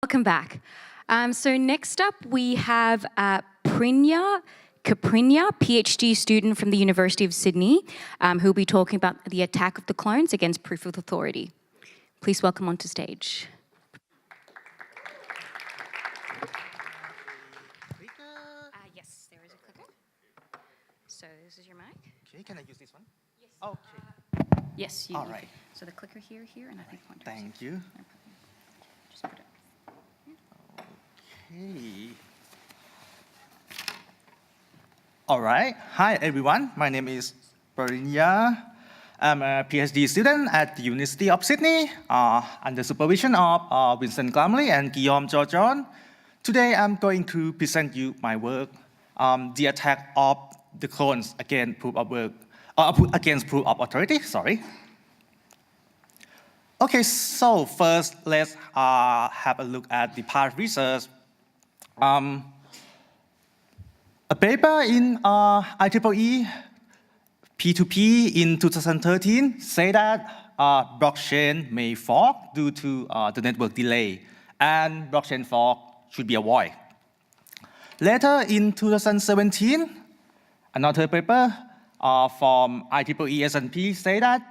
Welcome back. So next up we have Ekparinya, PhD student from the University of Sydney, who will be talking about the attack of the clones against proof of authority. Please welcome onto stage. Yes, there is a clicker. So this is your mic. Okay, can I use this one? Yes. Okay. Yes, you. All right. So the clicker here, and I think pointer. Thank you. No problem. Just put it. Okay. All right. Hi, everyone. My name is Parinya. I'm a PhD student at the University of Sydney under supervision of Vincent Glamley and Guillaume Georgion. Today, I'm going to present you my work, the attack of the clones against proof of work, against proof of authority. Sorry. Okay, so first, let's have a look at the past research. A paper in IEEE P2P in 2013 say that blockchain may fork due to the network delay, and blockchain fork should be avoided. Later in 2017, another paper from IEEE S&P say that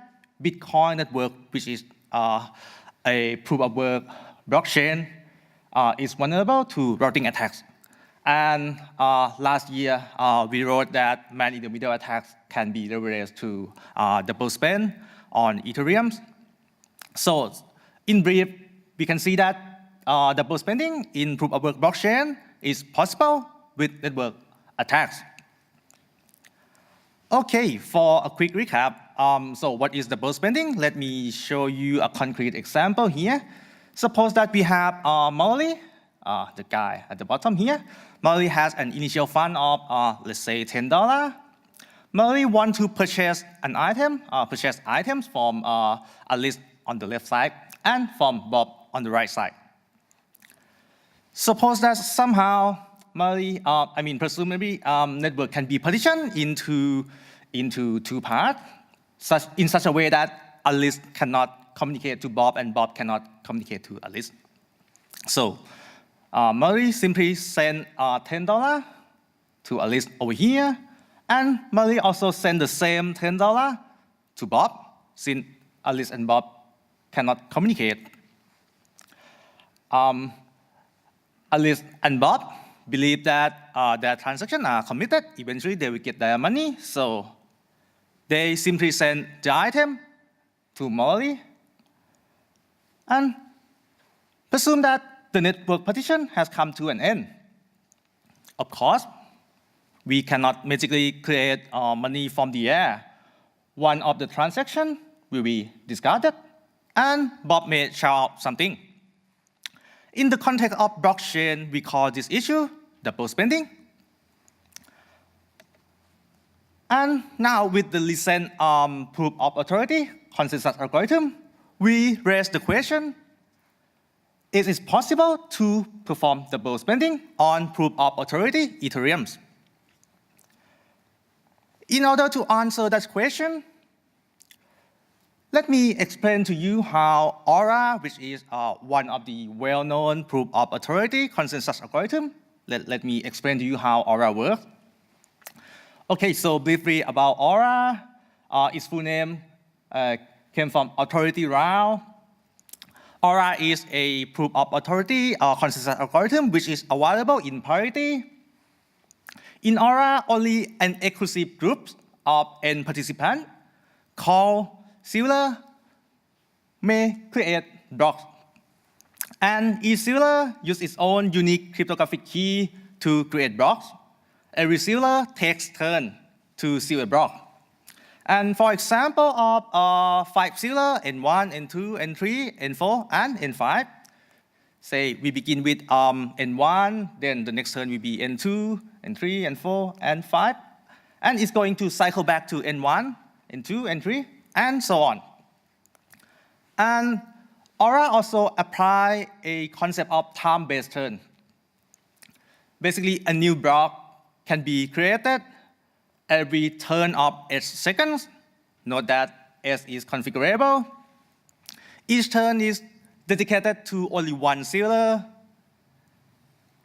Bitcoin network, which is a proof of work blockchain, is vulnerable to routing attacks. And last year, we wrote that man-in-the-middle attacks can be leveraged to double spend on Ethereum. So in brief, we can see that double spending in proof-of-work blockchain is possible with network attacks. Okay, for a quick recap, so what is double spending? Let me show you a concrete example here. Suppose that we have Molly, the guy at the bottom here. Molly has an initial fund of, let's say, $10. Molly wants to purchase an item, purchase items from a list on the left side and from Bob on the right side. Suppose that somehow Molly, presumably, network can be partitioned into two parts, in such a way that a list cannot communicate to Bob and Bob cannot communicate to a list. So Molly simply send $10 to a list over here, and Molly also send the same $10 to Bob, since a list and Bob cannot communicate. A list and Bob believe that their transactions are committed. Eventually, they will get their money, so they simply send the item to Molly and presume that the network partition has come to an end. Of course, we cannot magically create money from the air. One of the transactions will be discarded, and Bob may shout out something. In the context of blockchain, we call this issue double spending. And now with the recent proof of authority consensus algorithm, we raise the question, is it possible to perform double spending on proof of authority Ethereum? In order to answer that question, let me explain to you how Aura, which is one of the well-known proof of authority consensus algorithm, let me explain to you how Aura works. Okay, so briefly about Aura, its full name came from authority round. Aura is a proof of authority consensus algorithm which is available in Parity. In Aura, only an exclusive group of n participants called sealer may create blocks. And each sealer uses its own unique cryptographic key to create blocks. Every sealer takes turn to seal a block. And for example of 5 sealers, N1, N2, N3, N4, and N5, say we begin with N1, then the next turn will be N2, N3, N4, and 5. And it's going to cycle back to N1, N2, N3, and so on. And Aura also apply a concept of time-based turn. Basically, a new block can be created every turn of 8 seconds. Note that S is configurable. Each turn is dedicated to only one sealer,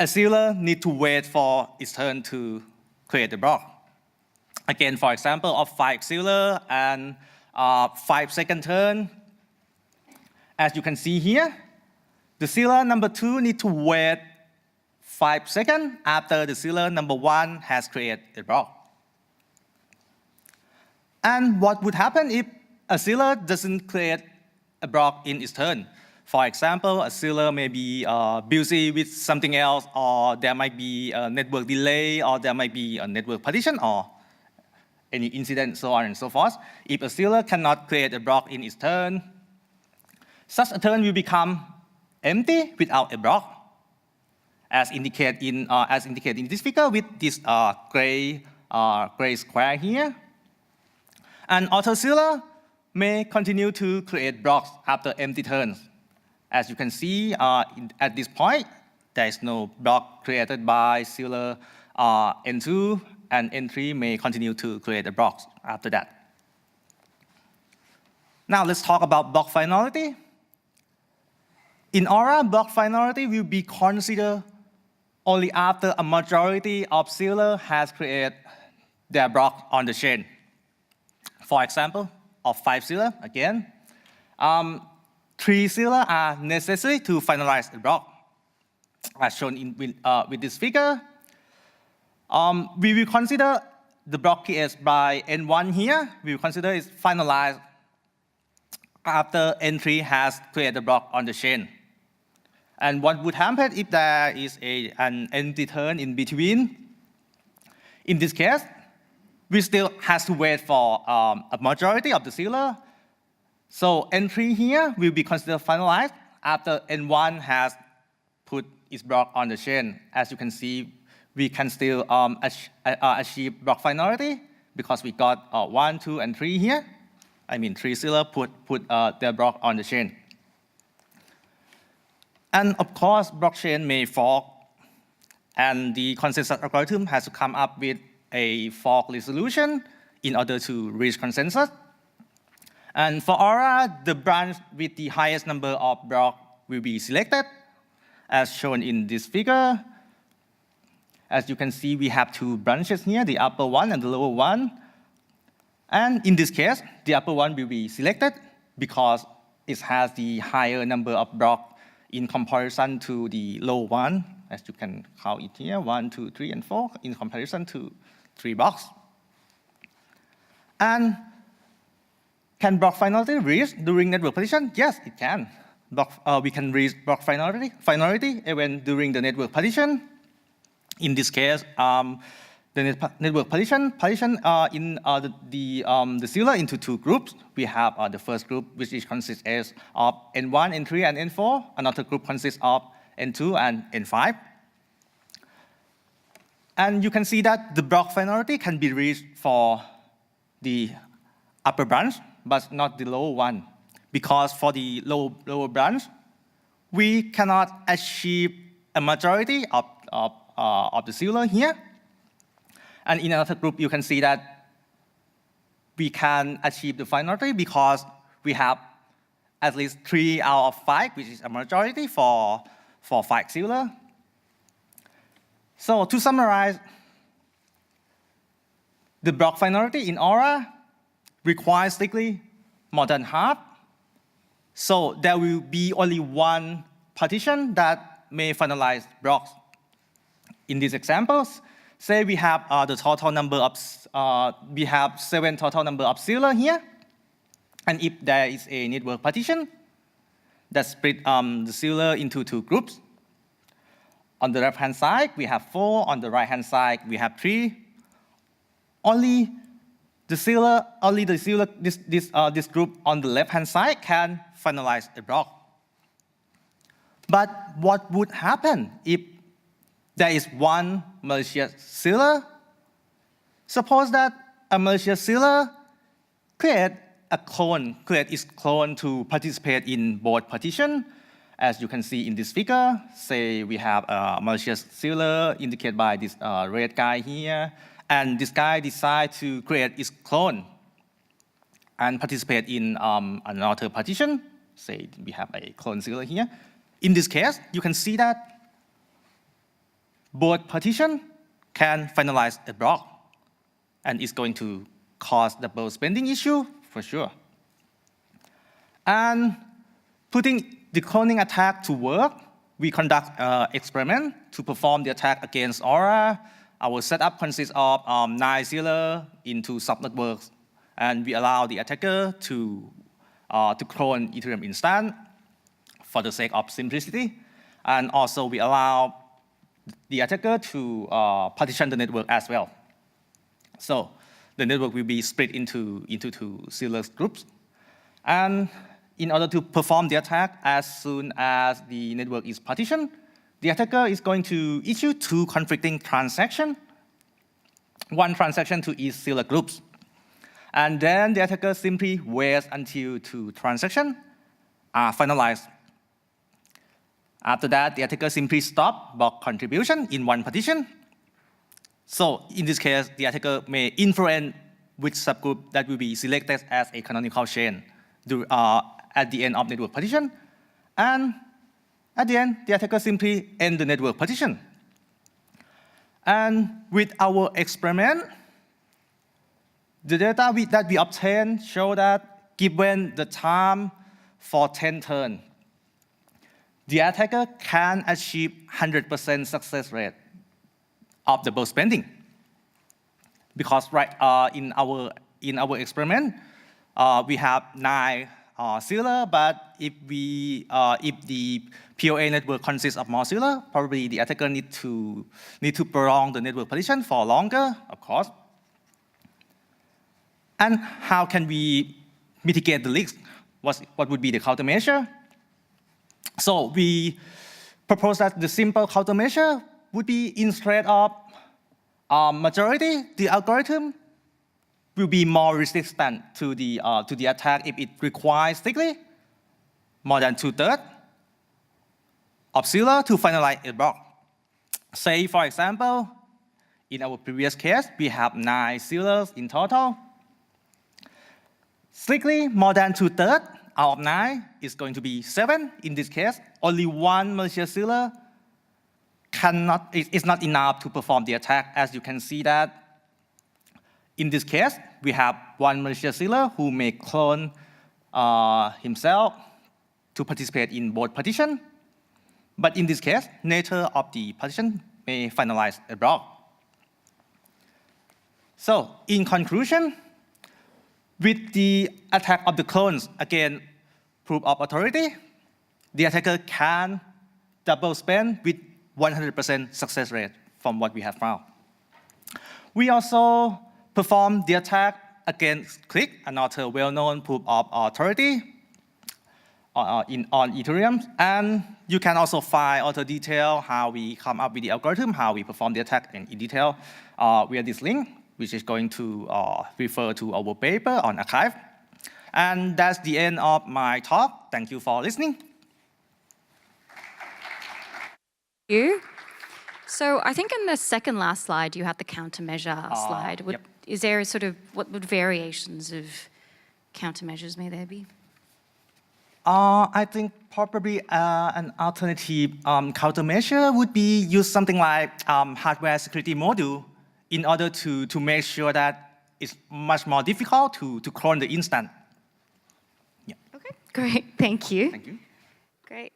a sealer needs to wait for its turn to create the block. Again, for example, of 5 sealer and 5-second turn. As you can see here, the sealer number 2 needs to wait 5 seconds after the sealer number 1 has created a block. And what would happen if a sealer doesn't create a block in its turn? For example, a sealer may be busy with something else, or there might be a network delay, or there might be a network partition, or any incident, so on and so forth. If a sealer cannot create a block in its turn, such a turn will become empty without a block, as indicated in this figure with this gray square here. And auto sealer may continue to create blocks after empty turns. As you can see, at this point, there is no block created by sealer N2, and N3 may continue to create the blocks after that. Now let's talk about block finality. In Aura, block finality will be considered only after a majority of sealer has created their block on the chain. For example, of 5 sealer, again, 3 sealer are necessary to finalize the block. As shown with this figure, we will consider the block created by N1 here. We will consider it finalized after N3 has created the block on the chain. And what would happen if there is an empty turn in between? In this case, we still have to wait for a majority of the sealer. So N3 here will be considered finalized after N1 has put its block on the chain. As you can see, we can still achieve block finality because we got 1, 2, and 3 here. I mean, 3 sealer put their block on the chain. And of course, blockchain may fork, and the consensus algorithm has to come up with a fork resolution in order to reach consensus. And for Aura, the branch with the highest number of blocks will be selected, as shown in this figure. As you can see, we have 2 branches here, the upper one and the lower one. And in this case, the upper one will be selected because it has the higher number of blocks in comparison to the low one, as you can count it here, 1, 2, 3, and 4, in comparison to 3 blocks. And can block finality reach during network partition? Yes, it can. We can reach block finality even during the network partition. In this case, the network partition in the sealer into 2 groups. We have the first group, which consists of N1, N3, and N4. Another group consists of N2 and N5. And you can see that the block finality can be reached for the upper branch, but not the lower one. Because for the lower branch, we cannot achieve a majority of the sealer here. And in another group, you can see that we can achieve the finality because we have at least 3 out of 5, which is a majority for 5 sealer. So to summarize, the block finality in Aura requires strictly more than half. So there will be only 1 partition that may finalize blocks. In these examples, say we have the total number of, we have 7 total number of sealer here. And if there is a network partition that split the sealer into 2 groups, on the left-hand side, we have 4. On the right-hand side, we have 3. Only this group on the left-hand side can finalize a block. But what would happen if there is 1 malicious sealer? Suppose that a malicious sealer create its clone to participate in both partition. As you can see in this figure, say we have a malicious sealer indicated by this red guy here, and this guy decides to create its clone and participate in another partition. Say we have a clone sealer here. In this case, you can see that both partition can finalize a block, and it's going to cause double spending issue for sure. And putting the cloning attack to work, we conduct an experiment to perform the attack against Aura. Our setup consists of 9 sealers into subnetworks, and we allow the attacker to clone Ethereum instance for the sake of simplicity. And also, we allow the attacker to partition the network as well. So the network will be split into 2 sealer groups. And in order to perform the attack, as soon as the network is partitioned, the attacker is going to issue 2 conflicting transactions, 1 transaction to each sealer groups. And then the attacker simply waits until 2 transactions are finalized. After that, the attacker simply stops block contribution in 1 partition. So in this case, the attacker may influence which subgroup that will be selected as a canonical chain at the end of network partition. And at the end, the attacker simply ends the network partition. And with our experiment, the data that we obtained show that given the time for 10 turns, the attacker can achieve 100% success rate of double spending. Because in our experiment, we have 9 sealers, but if the POA network consists of more sealers, probably the attacker need to prolong the network partition for longer, of course. And how can we mitigate the leaks? What would be the countermeasure? So we propose that the simple countermeasure would be instead of majority, the algorithm will be more resistant to the attack if it requires strictly more than 2/3 of sealer to finalize a block. Say, for example, in our previous case, we have 9 sealers in total. Strictly more than 2/3 out of 9 is going to be 7. In this case, only 1 malicious sealer is not enough to perform the attack. As you can see that in this case, we have 1 malicious sealer who may clone himself to participate in both partition. But in this case, nature of the partition may finalize a block. So in conclusion, with the attack of the clones against proof of authority, the attacker can double spend with 100% success rate from what we have found. We also perform the attack against Click, another well-known proof of authority on Ethereum. And you can also find other detail how we come up with the algorithm, how we perform the attack in detail via this link, which is going to refer to our paper on arXiv. And that's the end of my talk. Thank you for listening. Thank you. So I think in the second last slide, you had the countermeasure slide. Yep. Is there what variations of countermeasures may there be? I think probably an alternative countermeasure would be use something like hardware security module in order to make sure that it's much more difficult to clone the instance. Yeah. Okay, great. Thank you. Thank you. Great.